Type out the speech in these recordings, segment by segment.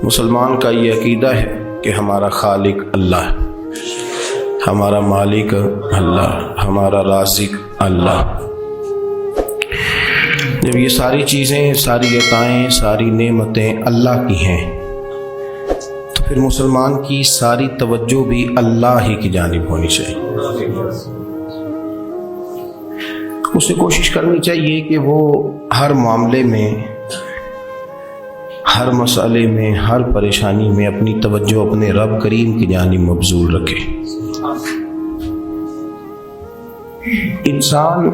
مسلمان کا یہ عقیدہ ہے کہ ہمارا خالق اللہ ہے، ہمارا مالک اللہ، ہمارا رازق اللہ۔ جب یہ ساری چیزیں، ساری عطائیں، ساری نعمتیں اللہ کی ہیں تو پھر مسلمان کی ساری توجہ بھی اللہ ہی کی جانب ہونی چاہیے۔ اسے کوشش کرنی چاہیے کہ وہ ہر معاملے میں، ہر مسئلے میں، ہر پریشانی میں اپنی توجہ اپنے رب کریم کی جانب مبذول رکھے۔ انسان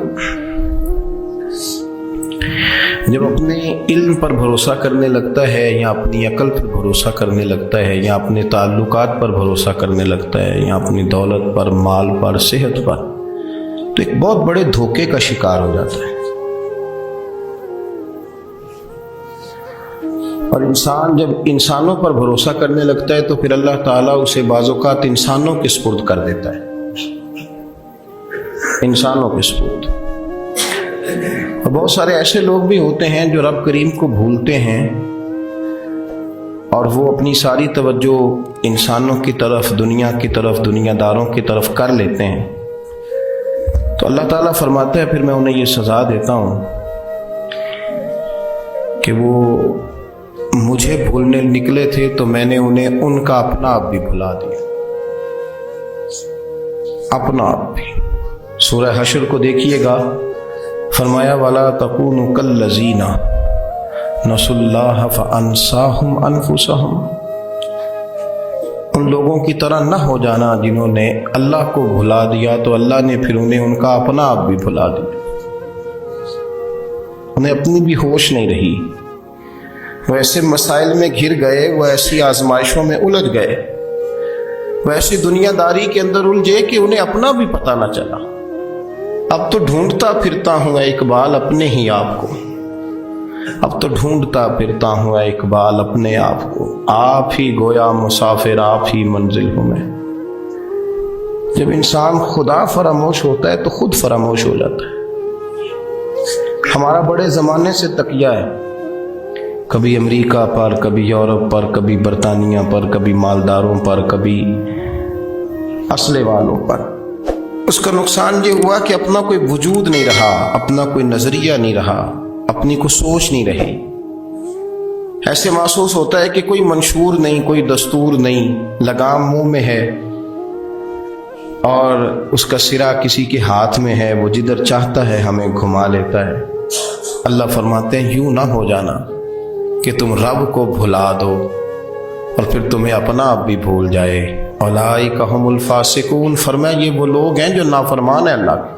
جب اپنے علم پر بھروسہ کرنے لگتا ہے، یا اپنی عقل پر بھروسہ کرنے لگتا ہے، یا اپنے تعلقات پر بھروسہ کرنے لگتا ہے، یا اپنی دولت پر، مال پر، صحت پر، تو ایک بہت بڑے دھوکے کا شکار ہو جاتا ہے۔ اور انسان جب انسانوں پر بھروسہ کرنے لگتا ہے تو پھر اللہ تعالیٰ اسے بعض اوقات انسانوں کے سپرد کر دیتا ہے، انسانوں کے سپرد۔ اور بہت سارے ایسے لوگ بھی ہوتے ہیں جو رب کریم کو بھولتے ہیں اور وہ اپنی ساری توجہ انسانوں کی طرف، دنیا کی طرف، دنیا داروں کی طرف کر لیتے ہیں، تو اللہ تعالیٰ فرماتا ہے پھر میں انہیں یہ سزا دیتا ہوں کہ وہ مجھے بھولنے نکلے تھے تو میں نے انہیں ان کا اپنا آپ بھی بھلا دیا، اپنا آپ بھی۔ سورہ حشر کو دیکھیے گا، فرمایا وَلَا تَكُونُوا كَالَّذِينَ نَسُوا اللَّهَ فَأَنسَاهُمْ أَنفُسَهُمْ۔ ان لوگوں کی طرح نہ ہو جانا جنہوں نے اللہ کو بھلا دیا تو اللہ نے پھر انہیں ان کا اپنا آپ بھی بھلا دیا، انہیں اپنی بھی ہوش نہیں رہی۔ وہ ایسے مسائل میں گھر گئے، وہ ایسی آزمائشوں میں الجھ گئے، وہ ایسی دنیا داری کے اندر الجھے کہ انہیں اپنا بھی پتہ نہ چلا۔ اب تو ڈھونڈتا پھرتا ہوں اے اقبال اپنے ہی آپ کو، اب تو ڈھونڈتا پھرتا ہوں اے اقبال اپنے آپ کو، آپ ہی گویا مسافر، آپ ہی منزل ہوں میں۔ جب انسان خدا فراموش ہوتا ہے تو خود فراموش ہو جاتا ہے۔ ہمارا بڑے زمانے سے تکیہ ہے، کبھی امریکہ پر، کبھی یورپ پر، کبھی برطانیہ پر، کبھی مالداروں پر، کبھی اسلحے والوں پر۔ اس کا نقصان یہ ہوا کہ اپنا کوئی وجود نہیں رہا، اپنا کوئی نظریہ نہیں رہا، اپنی کوئی سوچ نہیں رہی۔ ایسے محسوس ہوتا ہے کہ کوئی منشور نہیں، کوئی دستور نہیں، لگام منہ میں ہے اور اس کا سرا کسی کے ہاتھ میں ہے، وہ جدھر چاہتا ہے ہمیں گھما لیتا ہے۔ اللہ فرماتے ہیں یوں نہ ہو جانا کہ تم رب کو بھلا دو اور پھر تمہیں اپنا آپ بھی بھول جائے۔ اولئک ھم الفاسقون، فرمایا یہ وہ لوگ ہیں جو نافرمان ہیں اللہ کے،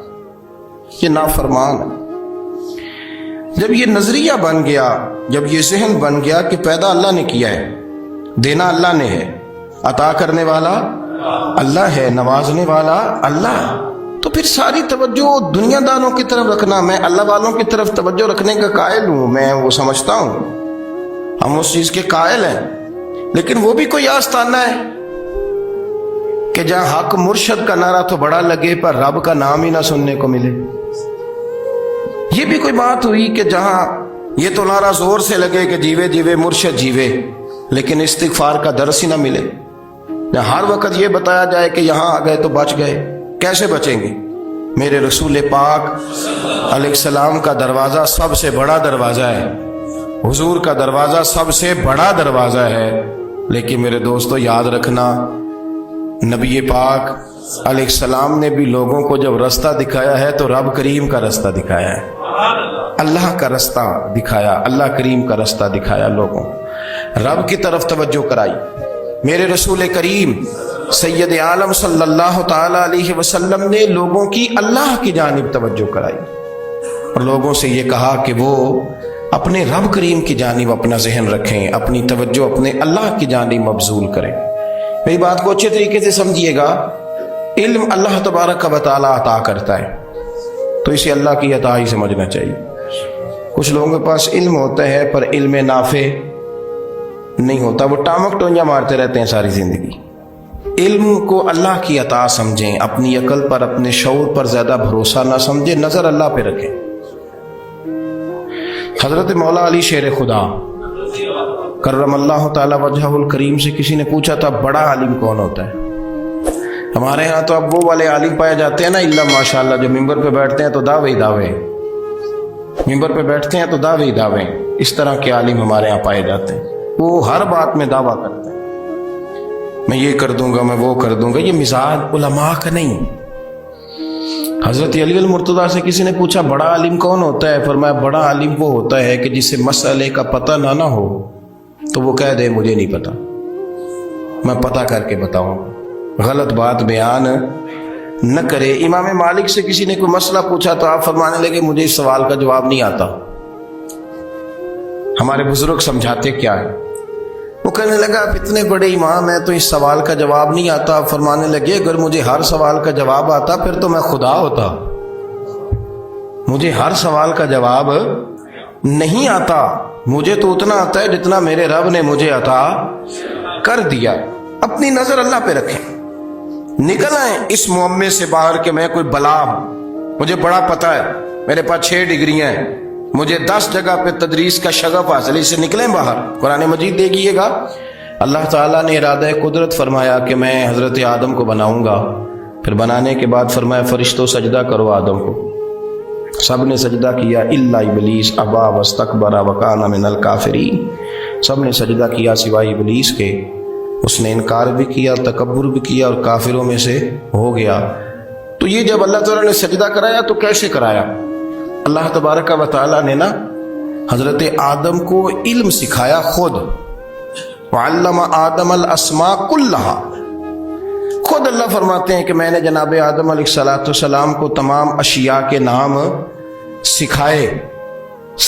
یہ نافرمان ہیں۔ جب یہ نظریہ بن گیا، جب یہ ذہن بن گیا کہ پیدا اللہ نے کیا ہے، دینا اللہ نے ہے، عطا کرنے والا اللہ ہے، نوازنے والا اللہ، تو پھر ساری توجہ دنیا داروں کی طرف رکھنا، میں اللہ والوں کی طرف توجہ رکھنے کا قائل ہوں، میں وہ سمجھتا ہوں، ہم اس چیز کے قائل ہیں، لیکن وہ بھی کوئی آستانہ ہے کہ جہاں حق مرشد کا نعرہ تو بڑا لگے پر رب کا نام ہی نہ سننے کو ملے۔ یہ بھی کوئی بات ہوئی کہ جہاں یہ تو نعرہ زور سے لگے کہ جیوے جیوے مرشد جیوے، لیکن استغفار کا درس ہی نہ ملے۔ ہر وقت یہ بتایا جائے کہ یہاں آ گئے تو بچ گئے، کیسے بچیں گے؟ میرے رسول پاک علیہ السلام کا دروازہ سب سے بڑا دروازہ ہے، حضور کا دروازہ سب سے بڑا دروازہ ہے، لیکن میرے دوستو یاد رکھنا، نبی پاک علیہ السلام نے بھی لوگوں کو جب رستہ دکھایا ہے تو رب کریم کا رستہ دکھایا ہے، اللہ کا رستہ دکھایا، اللہ کریم کا رستہ دکھایا، لوگوں رب کی طرف توجہ کرائی۔ میرے رسول کریم سید عالم صلی اللہ تعالی علیہ وسلم نے لوگوں کی اللہ کی جانب توجہ کرائی اور لوگوں سے یہ کہا کہ وہ اپنے رب کریم کی جانب اپنا ذہن رکھیں، اپنی توجہ اپنے اللہ کی جانب مبذول کریں۔ میری بات کو اچھے طریقے سے سمجھیے گا، علم اللہ تبارک و تعالی عطا کرتا ہے تو اسے اللہ کی عطا ہی سمجھنا چاہیے۔ کچھ لوگوں کے پاس علم ہوتا ہے پر علم نافع نہیں ہوتا، وہ ٹامک ٹونجا مارتے رہتے ہیں ساری زندگی۔ علم کو اللہ کی عطا سمجھیں، اپنی عقل پر، اپنے شعور پر زیادہ بھروسہ نہ سمجھیں، نظر اللہ پہ رکھیں۔ حضرت مولا علی شیر خدا کرم اللہ تعالی وجہہ الکریم سے کسی نے پوچھا تھا بڑا عالم کون ہوتا ہے؟ ہمارے ہاں تو اب وہ والے عالم پائے جاتے ہیں نا اللہ ماشاءاللہ، جو ممبر پہ بیٹھتے ہیں تو دعوے ہی دعوے، ممبر پہ بیٹھتے ہیں تو دعوے ہی دعوے، اس طرح کے عالم ہمارے ہاں پائے جاتے ہیں۔ وہ ہر بات میں دعویٰ کرتے ہیں، میں یہ کر دوں گا، میں وہ کر دوں گا۔ یہ مزاج علماء کا نہیں۔ حضرت علی المرتضیٰ سے کسی نے پوچھا بڑا عالم کون ہوتا ہے؟ فرمایا بڑا عالم وہ ہوتا ہے کہ جسے مسئلے کا پتہ نہ ہو تو وہ کہہ دے مجھے نہیں پتا، میں پتہ کر کے بتاؤں، غلط بات بیان نہ کرے۔ امام مالک سے کسی نے کوئی مسئلہ پوچھا تو آپ فرمانے لگے مجھے اس سوال کا جواب نہیں آتا۔ ہمارے بزرگ سمجھاتے کیا ہے؟ وہ کہنے لگا آپ اتنے بڑے امام ہیں تو اس سوال کا جواب نہیں آتا۔ آپ فرمانے لگے اگر مجھے ہر سوال کا جواب آتا پھر تو میں خدا ہوتا، مجھے ہر سوال کا جواب نہیں آتا، مجھے تو اتنا آتا ہے جتنا میرے رب نے مجھے عطا کر دیا۔ اپنی نظر اللہ پہ رکھیں، نکل آئیں اس معمے سے باہر کہ میں کوئی بلا، مجھے بڑا پتہ ہے، میرے پاس 6 ڈگریاں ہیں، مجھے 10 جگہ پہ تدریس کا شغف حاصل ہے، اس سے نکلیں باہر۔ قرآن مجید دیکھیے گا، اللہ تعالیٰ نے ارادہ قدرت فرمایا کہ میں حضرت آدم کو بناؤں گا، پھر بنانے کے بعد فرمایا فرشتوں سجدہ کرو آدم کو، سب نے سجدہ کیا الا ابلیس ابا واستکبر وکان من الکافرین، سب نے سجدہ کیا سوائے ابلیس کے، اس نے انکار بھی کیا، تکبر بھی کیا اور کافروں میں سے ہو گیا۔ تو یہ جب اللہ تعالیٰ نے سجدہ کرایا تو کیسے کرایا؟ اللہ تبارک و تعالیٰ نے نا حضرت آدم کو علم سکھایا خود، وعلم آدم الاسماء کلہا، خود اللہ فرماتے ہیں کہ میں نے جناب آدم علیہ السلام کو تمام اشیاء کے نام سکھائے،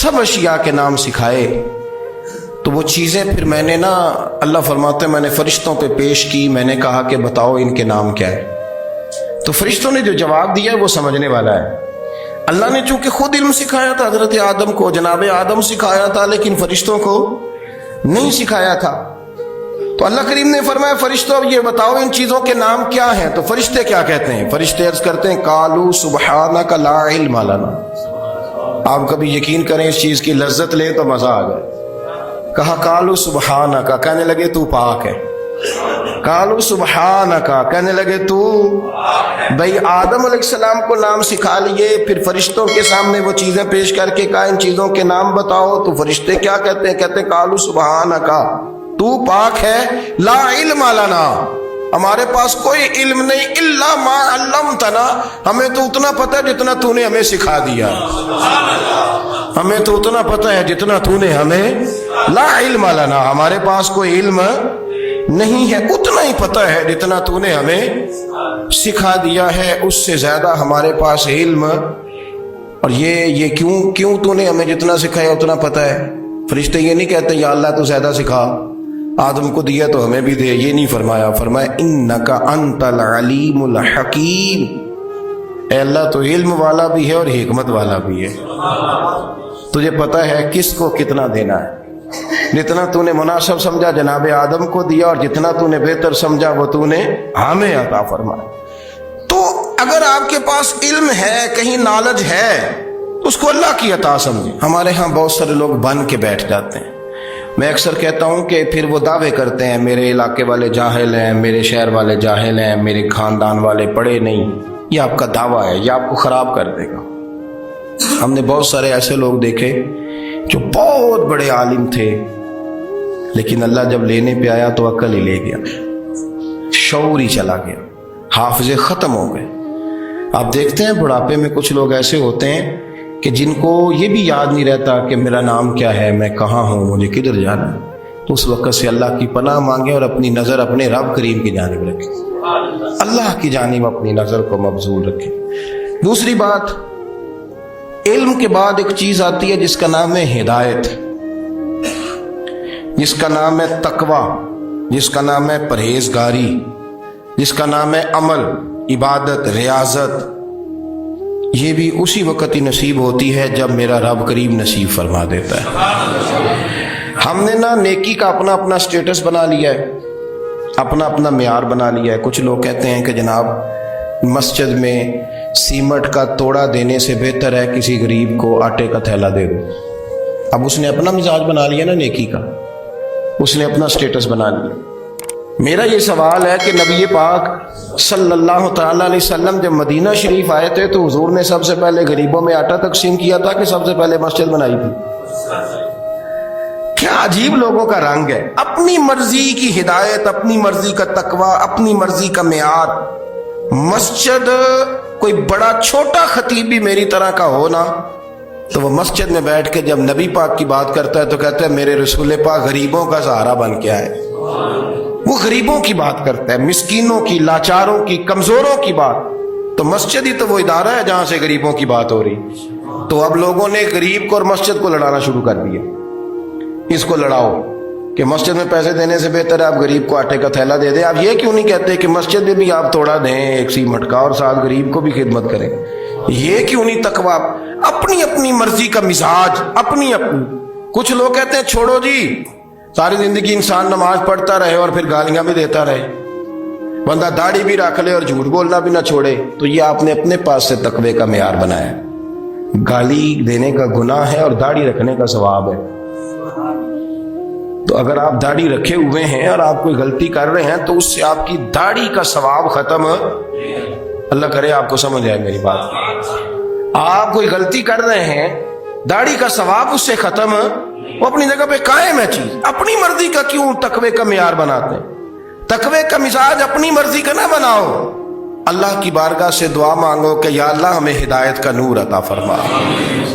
سب اشیاء کے نام سکھائے۔ تو وہ چیزیں پھر میں نے نا، اللہ فرماتے ہیں میں نے فرشتوں پہ پیش کی، میں نے کہا کہ بتاؤ ان کے نام کیا ہے، تو فرشتوں نے جو جواب دیا وہ سمجھنے والا ہے۔ اللہ نے چونکہ خود علم سکھایا تھا حضرت آدم کو، جناب آدم سکھایا تھا، لیکن فرشتوں کو نہیں سکھایا تھا۔ تو اللہ کریم نے فرمایا فرشتوں یہ بتاؤ ان چیزوں کے نام کیا ہیں؟ تو فرشتے کیا کہتے ہیں؟ فرشتے عرض کرتے ہیں قالوا سبحانک لا علم لنا۔ آپ کبھی یقین کریں اس چیز کی لذت لیں تو مزہ آ جائے۔ کہا قالوا سبحانک، کہنے لگے تو پاک ہے، قالوا سبحانک، کہنے لگے تو بھئی آدم علیہ السلام کو نام سکھا لیے، پھر فرشتوں کے سامنے وہ چیزیں پیش کر کے کہا ان چیزوں کے نام بتاؤ، تو فرشتے کیا کہتے ہیں؟ کہتے ہیں قالوا سبحانک، تو پاک ہے، لا علم لنا، ہمارے پاس کوئی علم نہیں، الا ما علمتنا، ہمیں تو اتنا پتہ ہے جتنا تو نے ہمیں سکھا دیا، ہمیں تو اتنا پتہ ہے جتنا تو نے ہمیں، لا علم لنا، ہمارے پاس کوئی علم نہیں ہے، اتنا ہی پتہ ہے جتنا تو نے ہمیں سکھا دیا ہے، اس سے زیادہ ہمارے پاس علم۔ اور یہ کیوں تو نے ہمیں جتنا سکھایا اتنا پتہ ہے؟ فرشتے یہ نہیں کہتے یا اللہ تو زیادہ سکھا، آدم کو دیا تو ہمیں بھی دے، یہ نہیں فرمایا، فرمایا انک انت العلیم الحکیم، اے اللہ تو علم والا بھی ہے اور حکمت والا بھی ہے، تجھے پتہ ہے کس کو کتنا دینا ہے، جتنا تو نے مناسب سمجھا جناب آدم کو دیا، اور جتنا تو نے بہتر سمجھا وہ تو نے ہمیں عطا فرمایا۔ تو اگر آپ کے پاس علم ہے، کہیں نالج ہے، اس کو اللہ کی عطا سمجھیں۔ ہمارے ہاں بہت سارے لوگ بن کے بیٹھ جاتے ہیں، میں اکثر کہتا ہوں کہ پھر وہ دعوے کرتے ہیں میرے علاقے والے جاہل ہیں، میرے شہر والے جاہل ہیں، میرے خاندان والے پڑھے نہیں۔ یہ آپ کا دعویٰ ہے، یہ آپ کو خراب کر دے گا۔ ہم نے بہت سارے ایسے لوگ دیکھے جو بہت بڑے عالم تھے، لیکن اللہ جب لینے پہ آیا تو عقل ہی لے گیا، شعور ہی چلا گیا، حافظے ختم ہو گئے۔ آپ دیکھتے ہیں بڑھاپے میں کچھ لوگ ایسے ہوتے ہیں کہ جن کو یہ بھی یاد نہیں رہتا کہ میرا نام کیا ہے، میں کہاں ہوں، مجھے کدھر جانا ہے۔ تو اس وقت سے اللہ کی پناہ مانگیں اور اپنی نظر اپنے رب کریم کی جانب رکھیں، اللہ کی جانب اپنی نظر کو مبذول رکھیں۔ دوسری بات، علم کے بعد ایک چیز آتی ہے جس کا نام ہے ہدایت، جس کا نام ہے تقوی، جس کا نام ہے پرہیزگاری، جس کا نام ہے عمل، عبادت، ریاضت۔ یہ بھی اسی وقت ہی نصیب ہوتی ہے جب میرا رب کریم نصیب فرما دیتا ہے۔ ہم نے نا نیکی کا اپنا اپنا سٹیٹس بنا لیا ہے، اپنا اپنا معیار بنا لیا ہے۔ کچھ لوگ کہتے ہیں کہ جناب مسجد میں سیمٹ کا توڑا دینے سے بہتر ہے کسی غریب کو آٹے کا تھیلا دے دو۔ اب اس نے اپنا مزاج بنا لیا نا نیکی کا، اس نے اپنا سٹیٹس بنا لیا۔ میرا یہ سوال ہے کہ نبی پاک صلی اللہ تعالی علیہ وسلم جب مدینہ شریف آئے تھے تو حضور نے سب سے پہلے غریبوں میں آٹا تقسیم کیا تھا کہ سب سے پہلے مسجد بنائی تھی؟ کیا عجیب لوگوں کا رنگ ہے، اپنی مرضی کی ہدایت، اپنی مرضی کا تقوی، اپنی مرضی کا معیار۔ مسجد کوئی بڑا چھوٹا خطیب بھی میری طرح کا ہو نا تو وہ مسجد میں بیٹھ کے جب نبی پاک کی بات کرتا ہے تو کہتا ہے میرے رسول پاک غریبوں کا سہارا بن کے آئے۔ وہ غریبوں کی بات کرتا ہے، مسکینوں کی، لاچاروں کی، کمزوروں کی بات۔ تو مسجد ہی تو وہ ادارہ ہے جہاں سے غریبوں کی بات ہو رہی۔ تو اب لوگوں نے غریب کو اور مسجد کو لڑانا شروع کر دیا، اس کو لڑاؤ کہ مسجد میں پیسے دینے سے بہتر ہے آپ غریب کو آٹے کا تھیلا دے دیں۔ آپ یہ کیوں نہیں کہتے کہ مسجد میں بھی آپ تھوڑا دیں ایک سی مٹکا اور ساتھ غریب کو بھی خدمت کریں؟ یہ کیوں نہیں تقویٰ؟ اپنی اپنی مرضی کا مزاج، اپنی اپنی۔ کچھ لوگ کہتے ہیں چھوڑو جی، ساری زندگی انسان نماز پڑھتا رہے اور پھر گالیاں بھی دیتا رہے، بندہ داڑھی بھی رکھ لے اور جھوٹ بولنا بھی نہ چھوڑے۔ تو یہ آپ نے اپنے پاس سے تقوی کا معیار بنایا۔ گالی دینے کا گناہ ہے اور داڑھی رکھنے کا ثواب ہے۔ تو اگر آپ داڑھی رکھے ہوئے ہیں اور آپ کوئی غلطی کر رہے ہیں تو اس سے آپ کی داڑھی کا ثواب ختم، اللہ کرے آپ کو سمجھ آئے میری بات۔ آپ کوئی غلطی کر رہے ہیں، داڑھی کا ثواب اس سے ختم، وہ اپنی جگہ پہ قائم ہے چیز۔ اپنی مرضی کا کیوں تقوی کا معیار بناتے ہیں؟ تقوی کا مزاج اپنی مرضی کا نہ بناؤ۔ اللہ کی بارگاہ سے دعا مانگو کہ یا اللہ ہمیں ہدایت کا نور عطا فرما،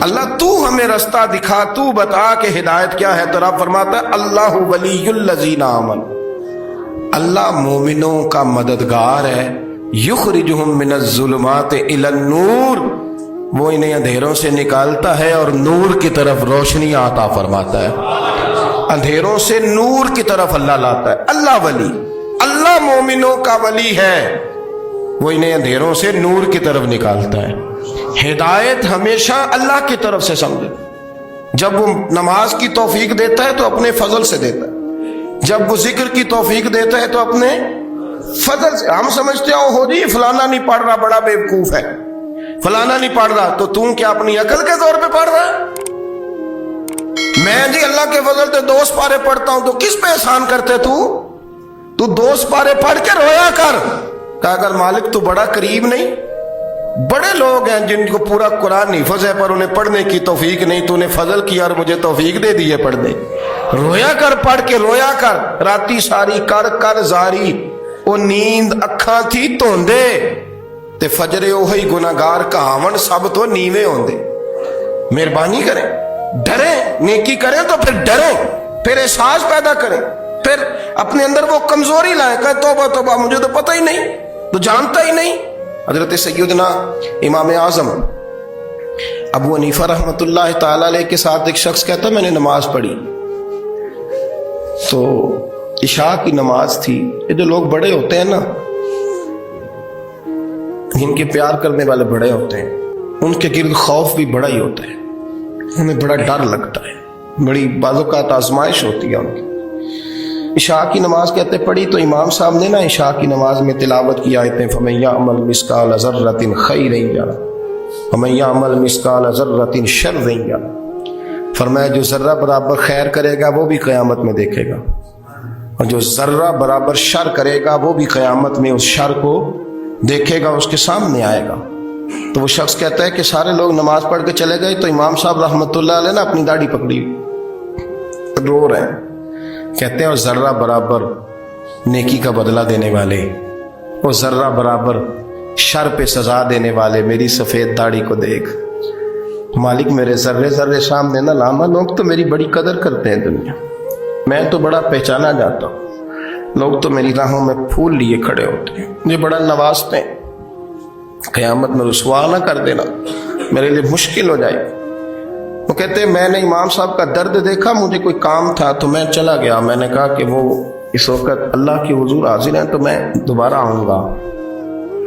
اللہ تو ہمیں رستہ دکھا، تو بتا کہ ہدایت کیا ہے۔ تو رب فرماتا ہے اللہ ولی الذین آمنوا، اللہ مومنوں کا مددگار ہے، یخرجہم من الظلمات الی النور، وہ انہیں اندھیروں سے نکالتا ہے اور نور کی طرف روشنی عطا فرماتا ہے۔ اندھیروں سے نور کی طرف اللہ لاتا ہے۔ اللہ ولی، اللہ مومنوں کا ولی ہے، وہ انہیں اندھیروں سے نور کی طرف نکالتا ہے۔ ہدایت ہمیشہ اللہ کی طرف سے سمجھے۔ جب وہ نماز کی توفیق دیتا ہے تو اپنے فضل سے دیتا ہے، جب وہ ذکر کی توفیق دیتا ہے تو اپنے فضل سے۔ ہم سمجھتے ہو جی فلانا نہیں پڑھ رہا بڑا بیوقوف ہے، فلانا نہیں پڑھ رہا، تو تم کیا اپنی عقل کے طور پہ پڑھ رہا ہے؟ میں جی اللہ کے فضل سے 2 پارے پڑھتا ہوں، تو کس پہ احسان کرتے تو 2 پارے پڑھ کے رویا کر۔ کہا اگر مالک تو بڑا قریب نہیں؟ بڑے لوگ ہیں جن کو پورا قرآن حفظ ہے پر انہیں پڑھنے کی توفیق نہیں، تو انہیں فضل کیا اور مجھے توفیق دے دی ہے پڑھنے۔ رویا کر، پڑھ کے رویا کر، راتی ساری کر کر زاری، وہ نیند اکھاں تھی توندے تے فجرے اوہی گناہگار کہاون سب تو نیوے ہوندے۔ مہربانی کریں، ڈریں، نیکی کریں تو پھر ڈریں، پھر احساس پیدا کریں، پھر اپنے اندر وہ کمزوری لائیں کہ توبہ توبہ مجھے تو پتہ ہی نہیں، تو جانتا ہی نہیں۔ حضرت سیدنا امام اعظم ابو حنیفہ رحمۃ اللہ تعالی علیہ کے ساتھ ایک شخص کہتا میں نے نماز پڑھی تو عشاء کی نماز تھی۔ یہ جو لوگ بڑے ہوتے ہیں نا، جن کے پیار کرنے والے بڑے ہوتے ہیں، ان کے گرد خوف بھی بڑا ہی ہوتا ہے، انہیں بڑا ڈر لگتا ہے، بڑی بعض اوقات آزمائش ہوتی ہے ان کی۔ عشاء کی نماز کہتے پڑھی تو امام صاحب نے نا عشاء کی نماز میں تلاوت کی آیتیں فَمَن يَعْمَلْ مِثْقَالَ ذَرَّةٍ خَيْرًا يَرَهُ وَمَن يَعْمَلْ مِثْقَالَ ذَرَّةٍ شَرًّا يَرَهُ، فرمایا جو ذرہ برابر خیر کرے گا وہ بھی قیامت میں دیکھے گا، اور جو ذرہ برابر شر کرے گا وہ بھی قیامت میں اس شر کو دیکھے گا، اس کے سامنے آئے گا۔ تو وہ شخص کہتا ہے کہ سارے لوگ نماز پڑھ کے چلے گئے تو امام صاحب رحمۃ اللہ علیہ نے اپنی داڑھی پکڑی، رو رہے ہیں، کہتے ہیں اور ذرہ برابر نیکی کا بدلہ دینے والے، اور ذرہ برابر شر پہ سزا دینے والے میری سفید داڑھی کو دیکھ، مالک میرے ذرے ذرے سامنے نہ لانا، لوگ تو میری بڑی قدر کرتے ہیں دنیا، میں تو بڑا پہچانا جاتا ہوں، لوگ تو میری راہوں میں پھول لیے کھڑے ہوتے ہیں، مجھے بڑا نوازتے ہیں، قیامت میں رسوا نہ کر دینا، میرے لیے مشکل ہو جائے۔ وہ کہتے ہیں میں نے امام صاحب کا درد دیکھا، مجھے کوئی کام تھا تو میں چلا گیا، میں نے کہا کہ وہ اس وقت اللہ کے حضور حاضر ہیں تو میں دوبارہ آؤں گا۔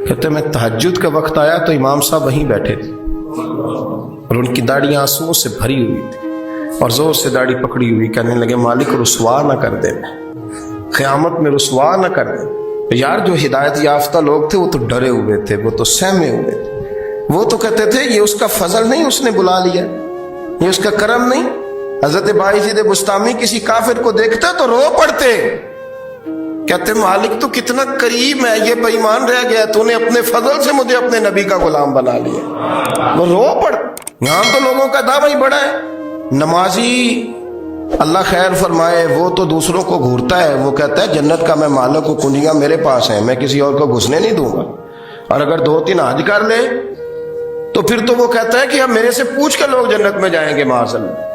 کہتے ہیں میں تہجد کا وقت آیا تو امام صاحب وہیں بیٹھے تھے اور ان کی داڑیاں آنسوؤں سے بھری ہوئی تھی اور زور سے داڑھی پکڑی ہوئی، کہنے لگے مالک رسوا نہ کر دے، قیامت میں رسوا نہ کر دے۔ یار جو ہدایت یافتہ لوگ تھے وہ تو ڈرے ہوئے تھے، وہ تو سہمے ہوئے تھے، وہ تو کہتے تھے یہ اس کا فضل نہیں، اس نے بلا لیا، یہ اس کا کرم نہیں، حضرت باعزید بستامی کسی کافر کو دیکھتا تو رو پڑتے، کہتے مالک تو کتنا کریم ہے، یہ بے ایمان رہ گیا، تو نے اپنے فضل سے مجھے اپنے نبی کا غلام بنا لیا۔ وہ رو پڑ۔ یہاں تو لوگوں کا دعویٰ ہی بڑا ہے۔ نمازی اللہ خیر فرمائے وہ تو دوسروں کو گھورتا ہے، وہ کہتا ہے جنت کا میں مالک ہوں، کنجیاں میرے پاس ہیں، میں کسی اور کو گھسنے نہیں دوں گا۔ اور اگر 2-3 حج کر لے تو پھر تو وہ کہتا ہے کہ اب میرے سے پوچھ کے لوگ جنت میں جائیں گے معاذ اللہ۔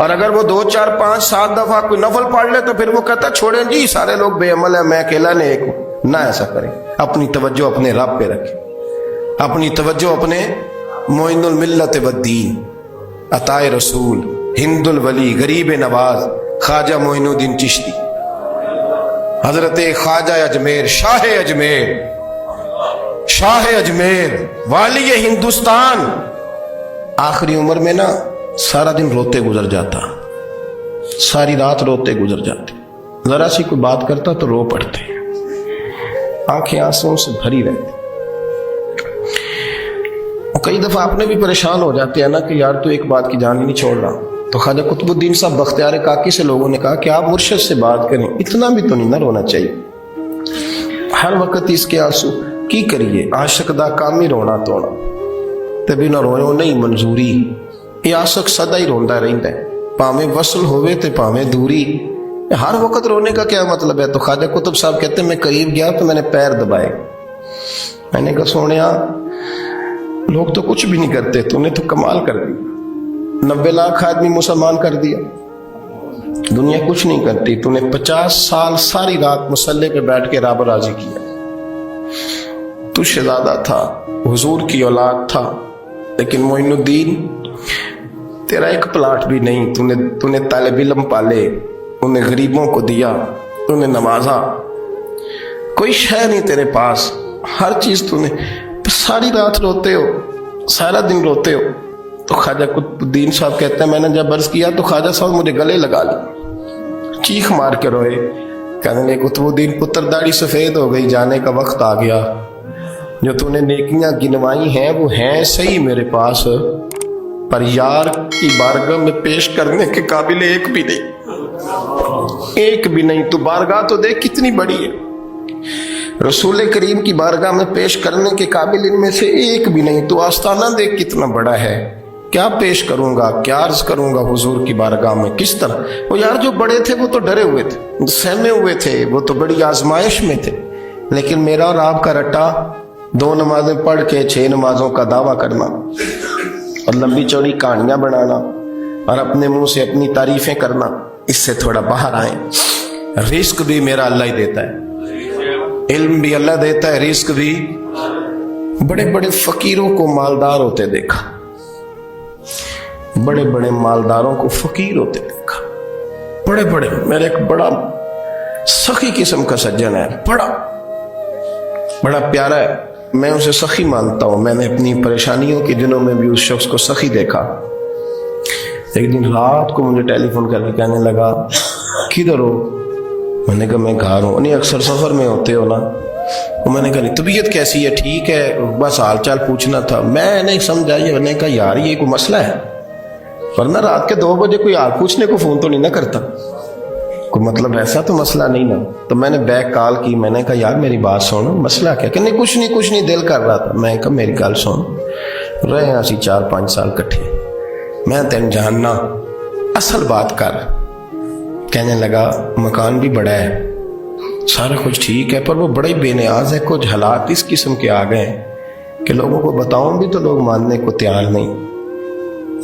اور اگر وہ 2 4 5 7 دفعہ کوئی نفل پڑھ لے تو پھر وہ کہتا ہے چھوڑیں جی سارے لوگ بے عمل ہیں، میں اکیلا نیک ہوں۔ نہ ایسا کریں، اپنی توجہ اپنے رب پہ رکھیں، اپنی توجہ اپنے معین الملت والدین، عطائے رسول، ہند الولی، غریب نواز، خواجہ معین الدین چشتی، حضرت خواجہ اجمیر، شاہ اجمیر، شاہ اجمیر، والی ہندوستان۔ آخری عمر میں نا سارا دن روتے گزر جاتا، ساری رات روتے گزر جاتے، ذرا سی کوئی بات کرتا تو رو پڑتے، آنکھیں آنسوں سے بھری رہتی۔ کئی دفعہ آپ نے بھی پریشان ہو جاتے ہیں نا کہ یار تو ایک بات کی جان ہی نہیں چھوڑ رہا۔ تو خواجہ قطب الدین صاحب بختیار کاکی سے لوگوں نے کہا کہ آپ مرشد سے بات کریں، اتنا بھی تو نہیں نہ رونا چاہیے، ہر وقت اس کے آنسو کی کریے، عاشق دا کام ہی رونا توڑا، تبھی نہ روئے نہیں منظوری، یہ عاشق سدا ہی روندا رہندا ہے، پاویں وصل ہوئے تے پاویں دوری، ہر وقت رونے کا کیا مطلب ہے؟ تو خواجہ قطب صاحب کہتے ہیں میں قریب گیا تو میں نے پیر دبائے، میں نے کہا سونیا لوگ تو کچھ بھی نہیں کرتے، تو نے تو کمال کر دی، 90 لاکھ آدمی مسلمان کر دیا، دنیا کچھ نہیں کرتی، تو نے 50 سال ساری رات مصلے پہ بیٹھ کے رب راضی کیا، تو شہزادہ تھا، حضور کی اولاد تھا، لیکن معین الدین تیرا ایک پلاٹ بھی نہیں، تو نے طالب علم پالے، انہیں غریبوں کو دیا، تو نے نوازا، کوئی شے نہیں تیرے پاس، ہر چیز تو نے، ساری رات روتے ہو، سارا دن روتے ہو۔ تو خواجہ قطب الدین صاحب کہتے ہیں میں نے جب عرض کیا تو خواجہ صاحب مجھے گلے لگا لی، چیخ مار کے روئے، کہنے لگے قطب الدین پتر داڑھی سفید ہو گئی، جانے کا وقت آ گیا، جو تو نے نیکیاں گنوائی ہیں وہ ہیں صحیح میرے پاس، پر یار کی بارگاہ میں پیش کرنے کے قابل ایک بھی نہیں، ایک بھی نہیں، تو بارگاہ تو دیکھ کتنی بڑی ہے، رسول کریم کی بارگاہ میں پیش کرنے کے قابل ان میں سے ایک بھی نہیں، تو آستانہ دیکھ کتنا بڑا ہے، کیا پیش کروں گا، کیا عرض کروں گا حضور کی بارگاہ میں، کس طرح؟ وہ یار جو بڑے تھے وہ تو ڈرے ہوئے تھے، سہمے ہوئے تھے، وہ تو بڑی آزمائش میں تھے، لیکن میرا اور آپ کا رٹا 2 نمازیں پڑھ کے 6 نمازوں کا دعویٰ کرنا اور لمبی چوڑی کہانیاں بنانا اور اپنے منہ سے اپنی تعریفیں کرنا، اس سے تھوڑا باہر آئیں۔ رزق بھی میرا اللہ ہی دیتا ہے، علم بھی اللہ دیتا ہے، رزق بھی۔ بڑے بڑے فقیروں کو مالدار ہوتے دیکھا، بڑے بڑے مالداروں کو فقیر ہوتے دیکھا، بڑے بڑے، میرے ایک بڑا سخی قسم کا سجن ہے، بڑا پیارا ہے، میں اسے سخی مانتا ہوں، میں نے اپنی پریشانیوں کے دنوں میں بھی اس شخص کو سخی دیکھا۔ ایک دن رات کو مجھے ٹیلی فون کر کے کہنے لگا کدھر ہو؟ میں نے کہا میں گھر ہوں۔ نہیں اکثر سفر میں ہوتے ہو نا؟ میں نے کہا طبیعت کیسی ہے؟ ٹھیک ہے، بس حال چال پوچھنا تھا۔ میں نہیں سمجھا، میں نے کہا یار یہ کوئی مسئلہ ہے، ورنہ رات کے 2 بجے کوئی حال پوچھنے کو فون تو نہیں نہ کرتا، کوئی مطلب ایسا تو مسئلہ نہیں نا۔ تو میں نے بیک کال کی، میں نے کہا یار میری بات سن، مسئلہ کیا؟ کہ نہیں کچھ نہیں دل کر رہا تھا۔ میں کہا میری گل سن، رہے ہیں اسی 4-5 سال کٹھے، میں تین جاننا، اصل بات کر۔ کہنے لگا مکان بھی بڑا ہے، سارا کچھ ٹھیک ہے، پر وہ بڑے بے نیاز ہے، کچھ حالات اس قسم کے آ گئے ہیں کہ لوگوں کو بتاؤں بھی تو لوگ ماننے کو تیار نہیں،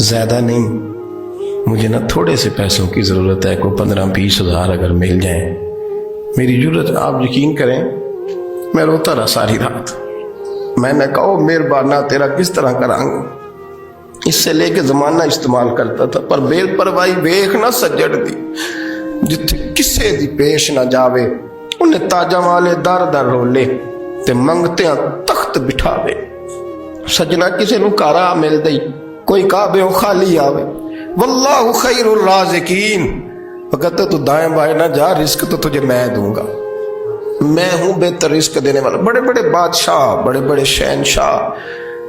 زیادہ نہیں، مجھے نا تھوڑے سے پیسوں کی ضرورت ہے، کوئی 15-20 ہزار اگر مل جائیں میری ضرورت۔ آپ یقین کریں میں روتا رہا ساری رات۔ میں نے کہا مہربانہ تیرا کس طرح کرانگا، اس سے لے کے زمانہ استعمال کرتا تھا، پر بے پرواہی ویکھ نہ سجڑ دی، جتھے کسے دی پیش نہ جاوے، انہیں تاجاں والے در در رولے تے منگتیاں تخت بٹھاوے۔ سجنا کسے نو کارا مل دئی، کوئی کعبے خالی آوے، واللہ خیر الرازقین، اگر تو دائیں بائیں نہ جا، رزق تو تجھے میں دوں گا، میں ہوں بہتر رزق دینے والا۔ بڑے بڑے بادشاہ، بڑے بڑے شہنشاہ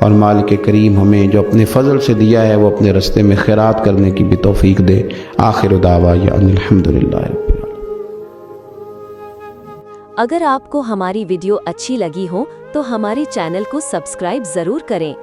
اور مالک کریم ہمیں جو اپنے فضل سے دیا ہے وہ اپنے رستے میں خیرات کرنے کی بھی توفیق دے۔ آخر دعوانا ان الحمدللہ رب العالمین۔ اگر آپ کو ہماری ویڈیو اچھی لگی ہو تو ہمارے چینل کو سبسکرائب ضرور کریں۔